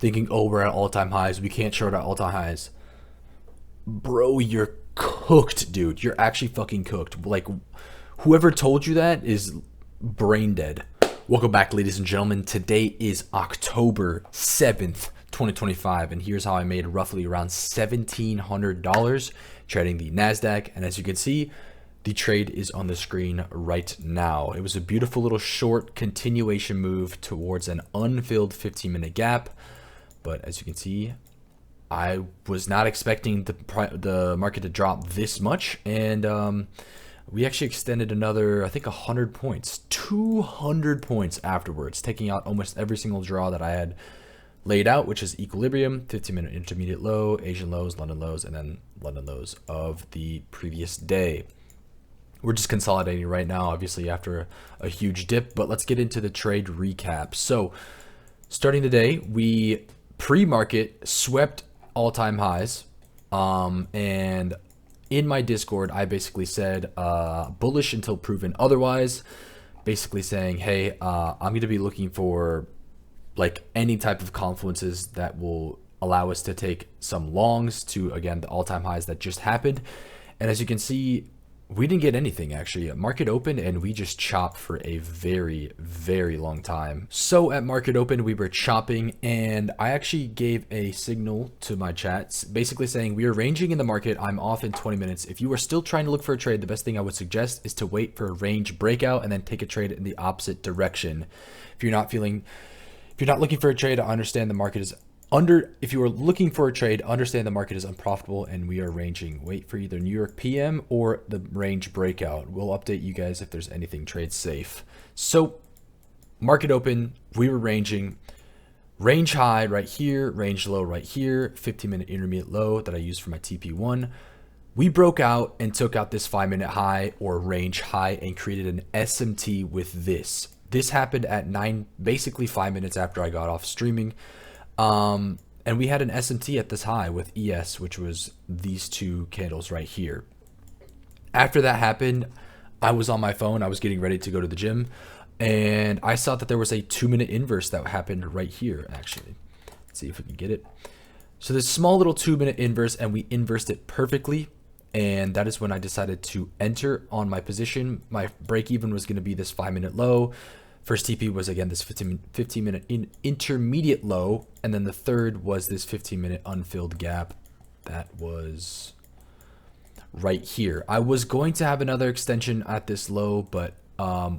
thinking, oh, we're at all-time highs. We can't short at all-time highs. Bro, you're cooked, dude. You're actually fucking cooked. Like, whoever told you that is brain dead. Welcome back, ladies and gentlemen. Today is October 7th, 2025, and here's how I made roughly around $1,700 trading the NASDAQ. And as you can see, the trade is on the screen right now. It was a beautiful little short continuation move towards an unfilled 15-minute gap. But as you can see, I was not expecting the market to drop this much, and we actually extended another, I think, 100 points, 200 points afterwards, taking out almost every single draw that I had laid out, which is equilibrium, 15-minute intermediate low, Asian lows, London lows, and then London lows of the previous day. We're just consolidating right now, obviously, after a huge dip, but let's get into the trade recap. So starting today, we pre-market swept all-time highs, and in my Discord I basically said bullish until proven otherwise, basically saying, hey, I'm going to be looking for like any type of confluences that will allow us to take some longs to, again, the all-time highs that just happened. And as you can see, we didn't get anything actually. Market opened and we just chopped for a very, very long time. So at market open, we were chopping, and I actually gave a signal to my chats basically saying we are ranging in the market. I'm off in 20 minutes. If you are still trying to look for a trade, the best thing I would suggest is to wait for a range breakout and then take a trade in the opposite direction. If you're not looking for a trade, I understand the market is if you are looking for a trade, understand the market is unprofitable and we are ranging. Wait for either New York PM or the range breakout. We'll update you guys if there's anything trade safe. So market open, we were ranging. Range high right here, range low right here, 15-minute intermediate low that I used for my TP1. We broke out and took out this 5-minute high or range high and created an SMT with this. This happened at basically 5 minutes after I got off streaming. And we had an SMT at this high with ES, which was these two candles right here. After that happened, I was on my phone. I was getting ready to go to the gym, and I saw that there was a 2-minute inverse that happened right here, actually. Let's see if we can get it. So this small little 2-minute inverse, and we inversed it perfectly. And that is when I decided to enter on my position. My break even was going to be this 5-minute low. First TP was, again, this 15-minute intermediate low, and then the third was this 15-minute unfilled gap that was right here. I was going to have another extension at this low, but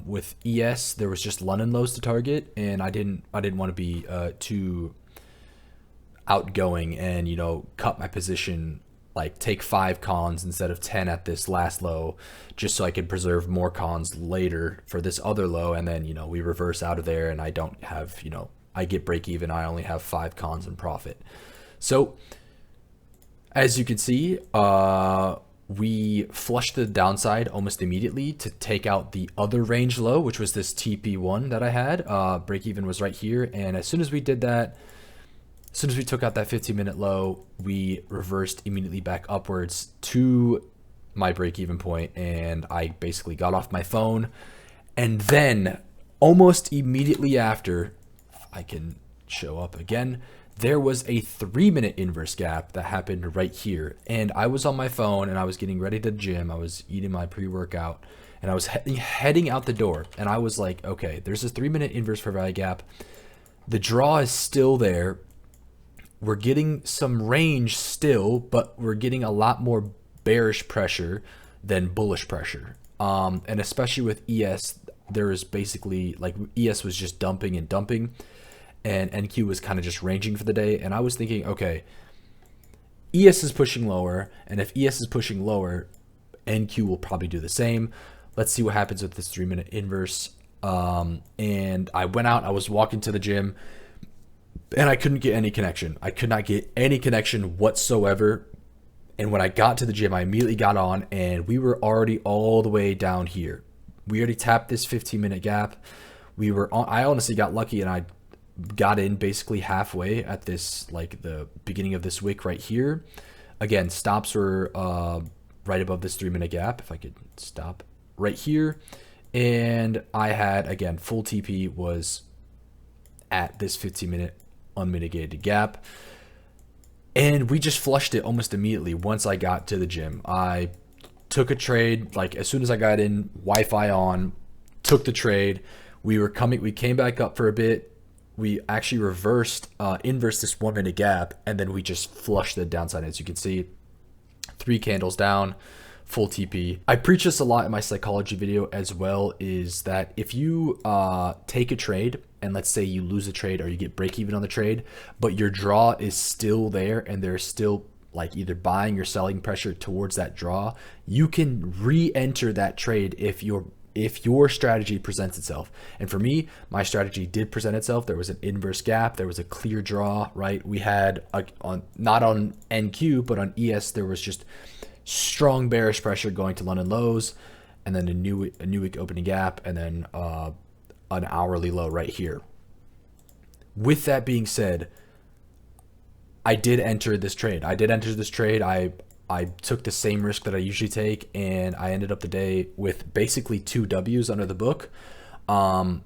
with ES there was just London lows to target, and I didn't want to be too outgoing and, you know, cut my position, like take 5 cons instead of 10 at this last low, just so I could preserve more cons later for this other low. And then, you know, we reverse out of there and I don't have, you know, I get break even. I only have 5 cons in profit. So as you can see, we flushed the downside almost immediately to take out the other range low, which was this TP1 that I had. Break even was right here. And as soon as we did that, as soon as we took out that 15-minute low, we reversed immediately back upwards to my break-even point, and I basically got off my phone. And then almost immediately after, if I can show up again, there was a 3-minute inverse gap that happened right here. And I was on my phone and I was getting ready to gym. I was eating my pre-workout and I was heading out the door. And I was like, okay, there's a 3-minute inverse fair value gap. The draw is still there. We're getting some range still, but we're getting a lot more bearish pressure than bullish pressure. And especially with ES, there is basically, like, ES was just dumping and dumping, and NQ was kind of just ranging for the day. And I was thinking, okay, ES is pushing lower, and if ES is pushing lower, NQ will probably do the same. Let's see what happens with this 3-minute inverse. And I went out, I was walking to the gym, and I couldn't get any connection. I could not get any connection whatsoever. And when I got to the gym, I immediately got on, and we were already all the way down here. We already tapped this 15-minute gap. We were on, I honestly got lucky, and I got in basically halfway at this, like the beginning of this wick right here. Again, stops were right above this 3-minute gap. If I could stop right here. And I had, again, full TP was at this 15-minute unmitigated gap. And we just flushed it almost immediately once I got to the gym. I took a trade, like as soon as I got in, Wi-Fi on, took the trade. We came back up for a bit. We actually inversed this 1 minute gap, and then we just flushed the downside. As you can see, 3 candles down, full TP. I preach this a lot in my psychology video as well, is that if you take a trade and let's say you lose a trade or you get break even on the trade, but your draw is still there and there's still like either buying or selling pressure towards that draw, you can re-enter that trade if your strategy presents itself. And for me, my strategy did present itself. There was an inverse gap. There was a clear draw, right? We had not on NQ, but on ES, there was just strong bearish pressure going to London lows, and then a new week opening gap, and then an hourly low right here. With that being said, I did enter this trade. I took the same risk that I usually take, and I ended up the day with basically 2 W's under the book. And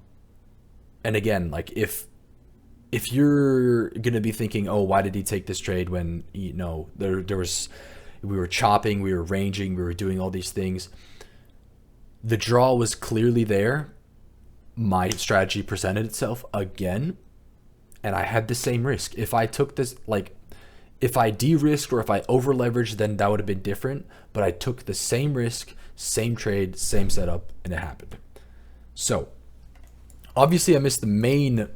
again, like if you're gonna be thinking, oh, why did he take this trade when we were chopping, we were ranging, we were doing all these things. The draw was clearly there. My strategy presented itself again, and I had the same risk. If I took this, like, if I de-risked or if I over-leveraged, then that would have been different. But I took the same risk, same trade, same setup, and it happened. So, obviously, I missed the main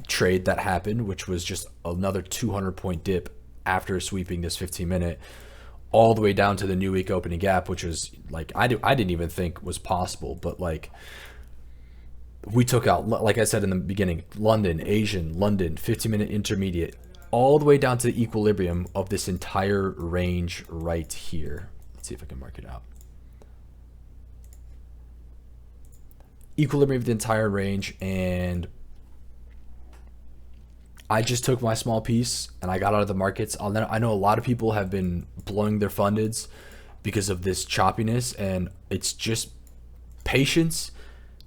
trade that happened, which was just another 200-point dip after sweeping this 15-minute all the way down to the new week opening gap, which was like I didn't even think was possible. But like, we took out, like I said in the beginning, London, Asian, London, 15-minute intermediate, all the way down to the equilibrium of this entire range right here. Let's see if I can mark it out. Equilibrium of the entire range, and I just took my small piece and I got out of the markets. I know a lot of people have been blowing their fundeds because of this choppiness, and it's just patience,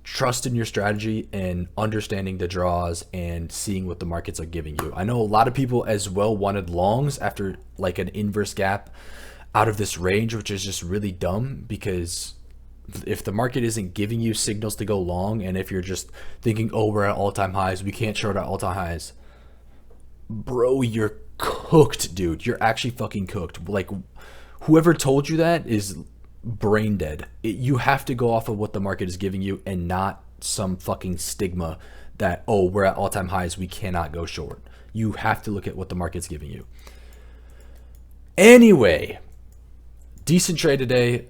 trust in your strategy, and understanding the draws and seeing what the markets are giving you. I know a lot of people as well wanted longs after like an inverse gap out of this range, which is just really dumb, because if the market isn't giving you signals to go long, and if you're just thinking, oh, we're at all-time highs, we can't short at all-time highs, bro, you're cooked, dude. You're actually fucking cooked. Like, whoever told you that is brain dead. You have to go off of what the market is giving you, and not some fucking stigma that, oh, we're at all-time highs, we cannot go short. You have to look at what the market's giving you. Anyway, decent trade today,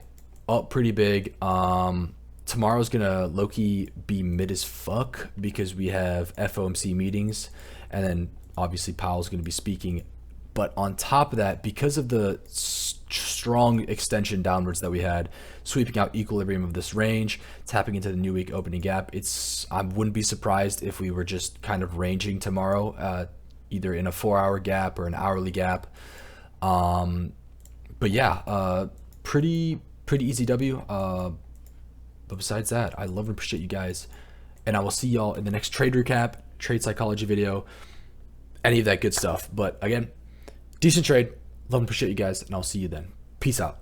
up pretty big. Tomorrow's gonna low-key be mid as fuck because we have FOMC meetings, and then obviously Powell's gonna be speaking. But on top of that, because of the strong extension downwards that we had, sweeping out equilibrium of this range, tapping into the new week opening gap, I wouldn't be surprised if we were just kind of ranging tomorrow, either in a 4-hour gap or an hourly gap. But yeah, pretty easy W. But besides that, I love and appreciate you guys, and I will see y'all in the next trade recap, trade psychology video, any of that good stuff. But again, decent trade. Love and appreciate you guys, and I'll see you then. Peace out.